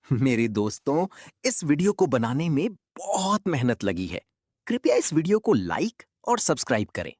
मेरे दोस्तों, इस वीडियो को बनाने में बहुत मेहनत लगी है। कृपया इस वीडियो को लाइक और सब्सक्राइब करें।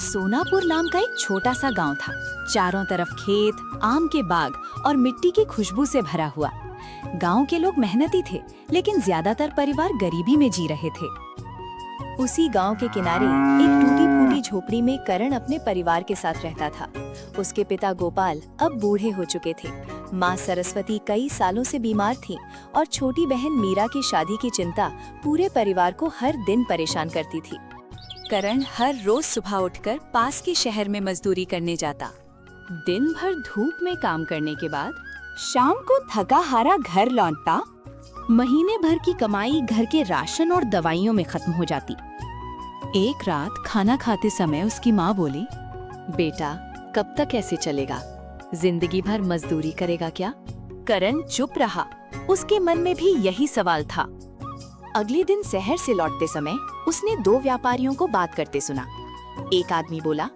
सोनापुर नाम का एक छोटा सा गांव था। चारों तरफ खेत, आम के बाग और मिट्टी की खुशबू से भरा हुआ। गांव के लोग मेहनती थे, लेकिन ज्यादातर परिवार गरीबी में जी रहे थे। उसी गांव के किनारे एक टूटी फूटी झोपड़ी में करण अपने परिवार के साथ रहता था। उसके पिता गोपाल अब बूढ़े हो चुके थे। माँ सरस्वती कई सालों से बीमार थीं और छोटी बहन मीरा की शादी की चिंता पूरे परिवार को हर दिन परेशान करती थी। करण हर रोज सुबह उठकर पास के शहर में मजदूरी करने जाता। दिन भर धूप में काम करने के बाद शाम को थका हारा घर लौटता। महीने भर की कमाई घर के राशन और दवाइयों में खत्म हो जाती। एक रात खाना खाते समय उसकी माँ बोली, बेटा कब तक ऐसे चलेगा? जिंदगी भर मजदूरी करेगा क्या? करण चुप रहा। उसके मन में भी यही सवाल था। अगले दिन शहर से लौटते समय उसने दो व्यापारियों को बात करते सुना। एक आदमी बोला,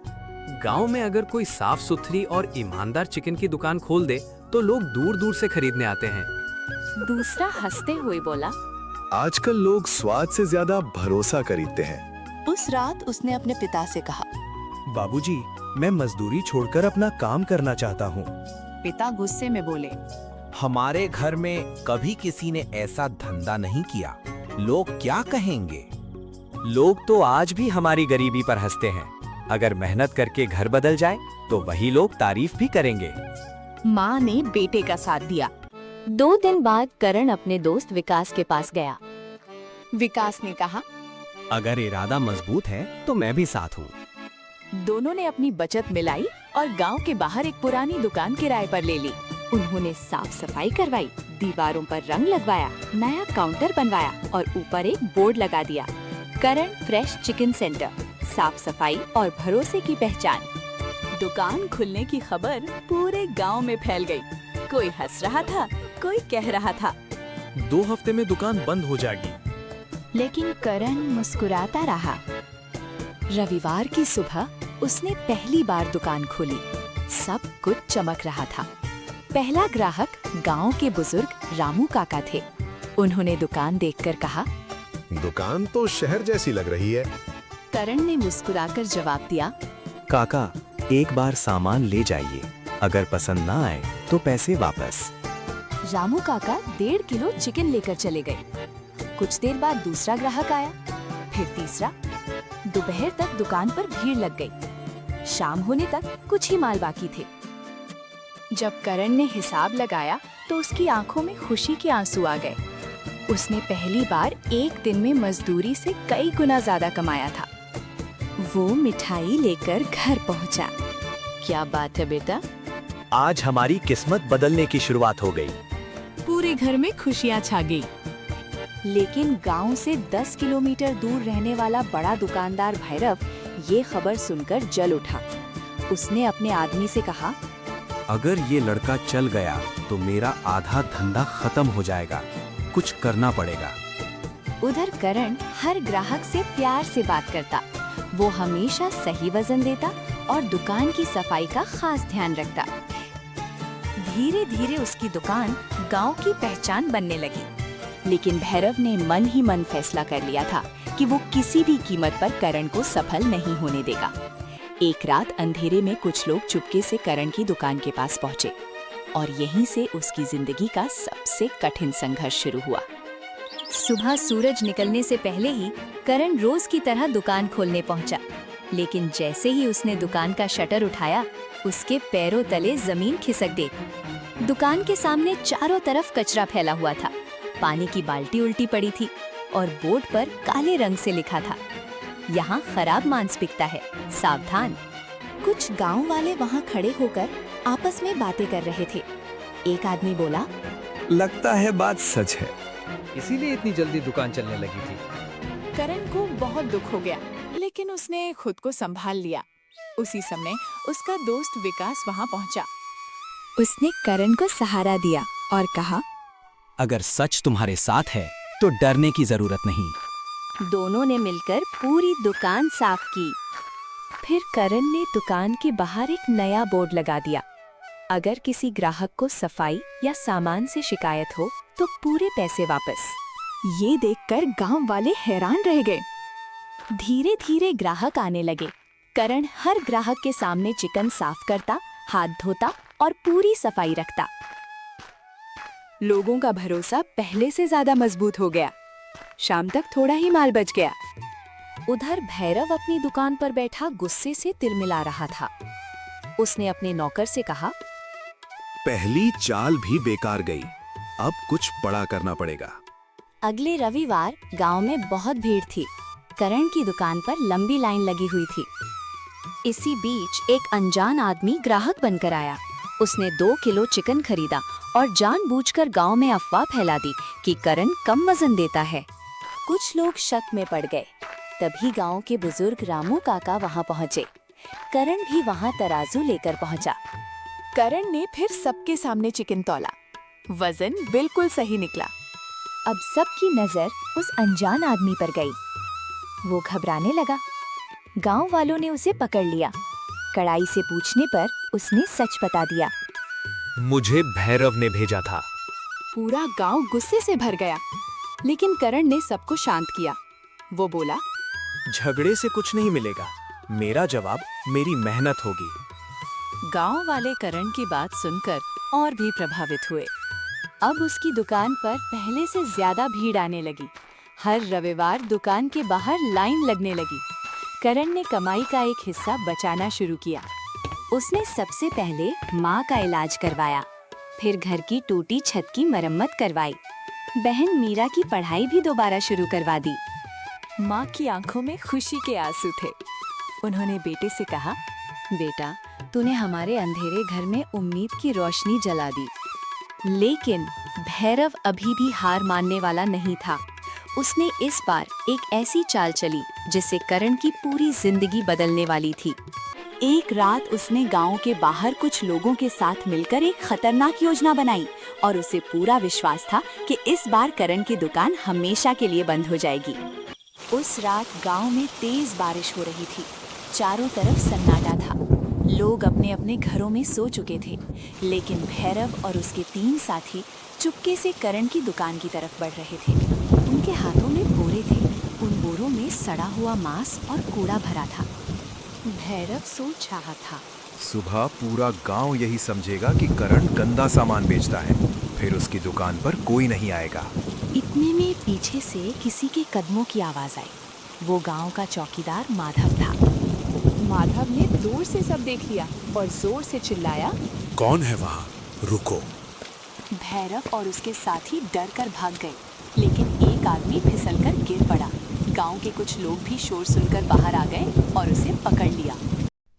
गांव में अगर कोई साफ सुथरी और ईमानदार चिकन की दुकान खोल दे तो लोग दूर दूर से खरीदने आते हैं। दूसरा हंसते हुए बोला, आजकल लोग स्वाद से ज्यादा भरोसा खरीदते हैं। उस रात उसने अपने पिता से कहा, बाबूजी, मैं मजदूरी छोड़कर अपना काम करना चाहता हूँ। पिता गुस्से में बोले, हमारे घर में कभी किसी ने ऐसा धंधा नहीं किया, लोग क्या कहेंगे? लोग तो आज भी हमारी गरीबी पर हंसते हैं। अगर मेहनत करके घर बदल जाए तो वही लोग तारीफ भी करेंगे। माँ ने बेटे का साथ दिया। 2 दिन बाद करण अपने दोस्त विकास के पास गया। विकास ने कहा, अगर इरादा मजबूत है तो मैं भी साथ हूँ। दोनों ने अपनी बचत मिलाई और गांव के बाहर एक पुरानी दुकान किराए पर ले ली। उन्होंने साफ सफाई करवाई, दीवारों पर रंग लगवाया, नया काउंटर बनवाया और ऊपर एक बोर्ड लगा दिया, करण फ्रेश चिकन सेंटर, साफ सफाई और भरोसे की पहचान। दुकान खुलने की खबर पूरे गांव में फैल गई। कोई हंस रहा था, कोई कह रहा था, 2 हफ्ते में दुकान बंद हो जाएगी। लेकिन करण मुस्कुराता रहा। रविवार की सुबह उसने पहली बार दुकान खोली। सब कुछ चमक रहा था। पहला ग्राहक गांव के बुजुर्ग रामू काका थे। उन्होंने दुकान देखकर कहा, दुकान तो शहर जैसी लग रही है। करण ने मुस्कुराकर जवाब दिया, काका, एक बार सामान ले जाइए, अगर पसंद ना आए तो पैसे वापस। रामू काका 1.5 किलो चिकन लेकर चले गए। कुछ देर बाद दूसरा ग्राहक आया, फिर तीसरा। दोपहर तक दुकान पर भीड़ लग गई। शाम होने तक कुछ ही माल बाकी थे। जब करण ने हिसाब लगाया तो उसकी आंखों में खुशी के आंसू आ गए। उसने पहली बार एक दिन में मजदूरी से कई गुना ज्यादा कमाया था। वो मिठाई लेकर घर पहुंचा। क्या बात है बेटा? आज हमारी किस्मत बदलने की शुरुआत हो गई। पूरे घर में खुशियां छा गई। लेकिन गांव से 10 किलोमीटर दूर रहने वाला बड़ा दुकानदार भैरव ये खबर सुनकर जल उठा। उसने अपने आदमी से कहा, अगर ये लड़का चल गया तो मेरा आधा धंधा खत्म हो जाएगा। कुछ करना पड़ेगा। उधर करण हर ग्राहक से प्यार से बात करता। वो हमेशा सही वजन देता और दुकान की सफाई का खास ध्यान रखता। धीरे धीरे उसकी दुकान गांव की पहचान बनने लगी। लेकिन भैरव ने मन ही मन फैसला कर लिया था कि वो किसी भी कीमत पर करण को सफल नहीं होने देगा। एक रात अंधेरे में कुछ लोग चुपके से करण की दुकान के पास पहुंचे और यहीं से उसकी जिंदगी का सबसे कठिन संघर्ष शुरू हुआ। सुबह सूरज निकलने से पहले ही करण रोज की तरह दुकान खोलने पहुंचा। लेकिन जैसे ही उसने दुकान का शटर उठाया, उसके पैरों तले जमीन खिसक गई। दुकान के सामने चारों तरफ कचरा फैला हुआ था। पानी की बाल्टी उल्टी पड़ी थी और बोर्ड पर काले रंग से लिखा था, यहाँ खराब मांस बिकता है, सावधान। कुछ गांव वाले वहाँ खड़े होकर आपस में बातें कर रहे थे। एक आदमी बोला, लगता है बात सच है। इसीलिए इतनी जल्दी दुकान चलने लगी थी। करण को बहुत दुख हो गया, लेकिन उसने खुद को संभाल लिया। उसी समय उसका दोस्त विकास वहाँ पहुँचा। उसने करण को सहारा दिया और कहा, अगर सच तुम्हारे साथ है तो डरने की जरूरत नहीं। दोनों ने मिलकर पूरी दुकान साफ की। फिर करण ने दुकान के बाहर एक नया बोर्ड लगा दिया, अगर किसी ग्राहक को सफाई या सामान से शिकायत हो तो पूरे पैसे वापस। ये देखकर गांव वाले हैरान रह गए। धीरे धीरे ग्राहक आने लगे। करण हर ग्राहक के सामने चिकन साफ करता, हाथ धोता और पूरी सफाई रखता। लोगों का भरोसा पहले से ज्यादा मजबूत हो गया। शाम तक थोड़ा ही माल बच गया। उधर भैरव अपनी दुकान पर बैठा गुस्से से तिलमिला रहा था। उसने अपने नौकर से कहा, पहली चाल भी बेकार गई, अब कुछ बड़ा करना पड़ेगा। अगले रविवार गांव में बहुत भीड़ थी। करण की दुकान पर लंबी लाइन लगी हुई थी। इसी बीच एक अनजान आदमी ग्राहक बनकर आया। उसने 2 किलो चिकन खरीदा और जानबूझकर गांव में अफवाह फैला दी कि करण कम वजन देता है। कुछ लोग शक में पड़ गए। तभी गांव के बुजुर्ग रामू काका वहां पहुंचे। करण भी वहां तराजू लेकर पहुंचा। करण ने फिर सबके सामने चिकन तौला। वजन बिल्कुल सही निकला। अब सबकी नजर उस अनजान आदमी पर गई। वो घबराने लगा। गांव वालों ने उसे पकड़ लिया। कड़ाई से पूछने पर उसने सच बता दिया। मुझे भैरव ने भेजा था। पूरा गांव गुस्से से भर गया, लेकिन करण ने सबको शांत किया। वो बोला, झगड़े से कुछ नहीं मिलेगा, मेरा जवाब मेरी मेहनत होगी। गांव वाले करण की बात सुनकर और भी प्रभावित हुए। अब उसकी दुकान पर पहले से ज्यादा भीड़ आने लगी। हर रविवार दुकान के बाहर लाइन लगने लगी। करण ने कमाई का एक हिस्सा बचाना शुरू किया। उसने सबसे पहले माँ का इलाज करवाया, फिर घर की टूटी छत की मरम्मत करवाई। बहन मीरा की पढ़ाई भी दोबारा शुरू करवा दी। माँ की आंखों में खुशी के आंसू थे। उन्होंने बेटे से कहा, बेटा, तूने हमारे अंधेरे घर में उम्मीद की रोशनी जला दी। लेकिन भैरव अभी भी हार मानने वाला नहीं था। उसने इस बार एक ऐसी चाल चली जिससे करण की पूरी जिंदगी बदलने वाली थी। एक रात उसने गांव के बाहर कुछ लोगों के साथ मिलकर एक खतरनाक योजना बनाई और उसे पूरा विश्वास था कि इस बार करण की दुकान हमेशा के लिए बंद हो जाएगी। उस रात गांव में तेज बारिश हो रही थी। चारों तरफ सन्नाटा था। लोग अपने अपने घरों में सो चुके थे, लेकिन भैरव और उसके 3 साथी चुपके से करण की दुकान की तरफ बढ़ रहे थे। उनके हाथों में बोरे थे। उन बोरों में सड़ा हुआ मांस और कूड़ा भरा था। भैरव सोच रहा था, सुबह पूरा गांव यही समझेगा कि करण गंदा सामान बेचता है, फिर उसकी दुकान पर कोई नहीं आएगा। इतने में पीछे से किसी के कदमों की आवाज आई। वो गांव का चौकीदार माधव था। माधव ने दूर से सब देख लिया और जोर से चिल्लाया, कौन है वहाँ? रुको। भैरव और उसके साथी डर कर भाग गए, लेकिन एक आदमी फिसलकर गिर पड़ा। गांव के कुछ लोग भी शोर सुनकर बाहर आ गए और उसे पकड़ लिया।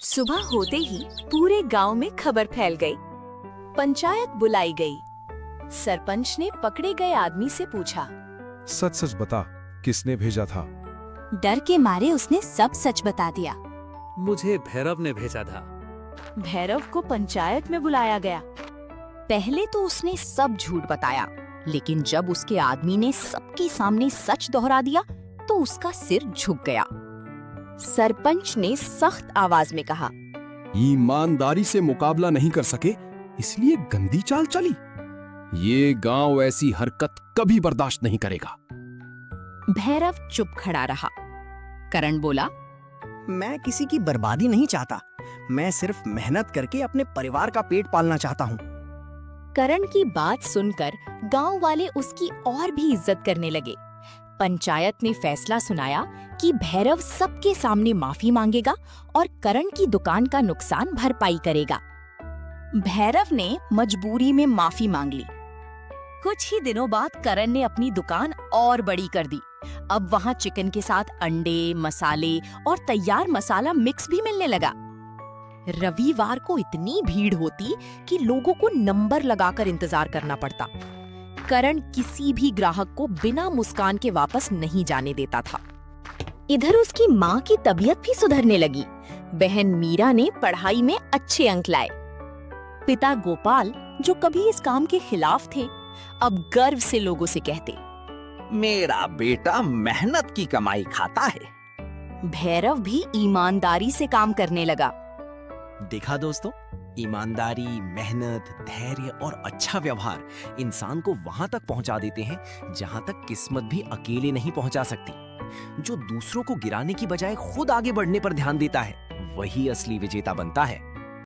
सुबह होते ही पूरे गांव में खबर फैल गई। पंचायत बुलाई गई। सरपंच ने पकड़े गए आदमी से पूछा, सच सच बता, किसने भेजा था? डर के मारे उसने सब सच बता दिया। मुझे भैरव ने भेजा था। भैरव को पंचायत में बुलाया गया। पहले तो उसने सब झूठ बताया, लेकिन जब उसके आदमी ने सबके सामने सच दोहरा दिया तो उसका सिर झुक गया। सरपंच ने सख्त आवाज में कहा, ईमानदारी से मुकाबला नहीं कर सके, इसलिए गंदी चाल चली। ये गांव ऐसी हरकत कभी बर्दाश्त नहीं करेगा। भैरव चुप खड़ा रहा। करण बोला, मैं किसी की बर्बादी नहीं चाहता, मैं सिर्फ मेहनत करके अपने परिवार का पेट पालना चाहता हूँ। करण की बात सुनकर गांव वाले उसकी और भी इज्जत करने लगे। पंचायत ने फैसला सुनाया कि भैरव सबके सामने माफी मांगेगा और करण की दुकान का नुकसान भरपाई करेगा। भैरव ने मजबूरी में माफी मांग ली। कुछ ही दिनों बाद करण ने अपनी दुकान और बड़ी कर दी। अब वहां चिकन के साथ अंडे, मसाले और तैयार मसाला मिक्स भी मिलने लगा। रविवार को इतनी भीड़ होती कि लोगों को नंबर लगाकर इंतजार करना पड़ता। करण किसी भी ग्राहक को बिना मुस्कान के वापस नहीं जाने देता था। इधर उसकी माँ की तबीयत भी सुधरने लगी। बहन मीरा ने पढ़ाई में अच्छे अंक लाए। पिता गोपाल, जो कभी इस काम के खिलाफ थे, अब गर्व से लोगों से कहते, मेरा बेटा मेहनत की कमाई खाता है। भैरव भी ईमानदारी से काम करने लगा। देखा दोस्तों, ईमानदारी, मेहनत, धैर्य और अच्छा व्यवहार इंसान को वहां तक पहुंचा देते हैं जहां तक किस्मत भी अकेले नहीं पहुंचा सकती। जो दूसरों को गिराने की बजाय खुद आगे बढ़ने पर ध्यान देता है, वही असली विजेता बनता है।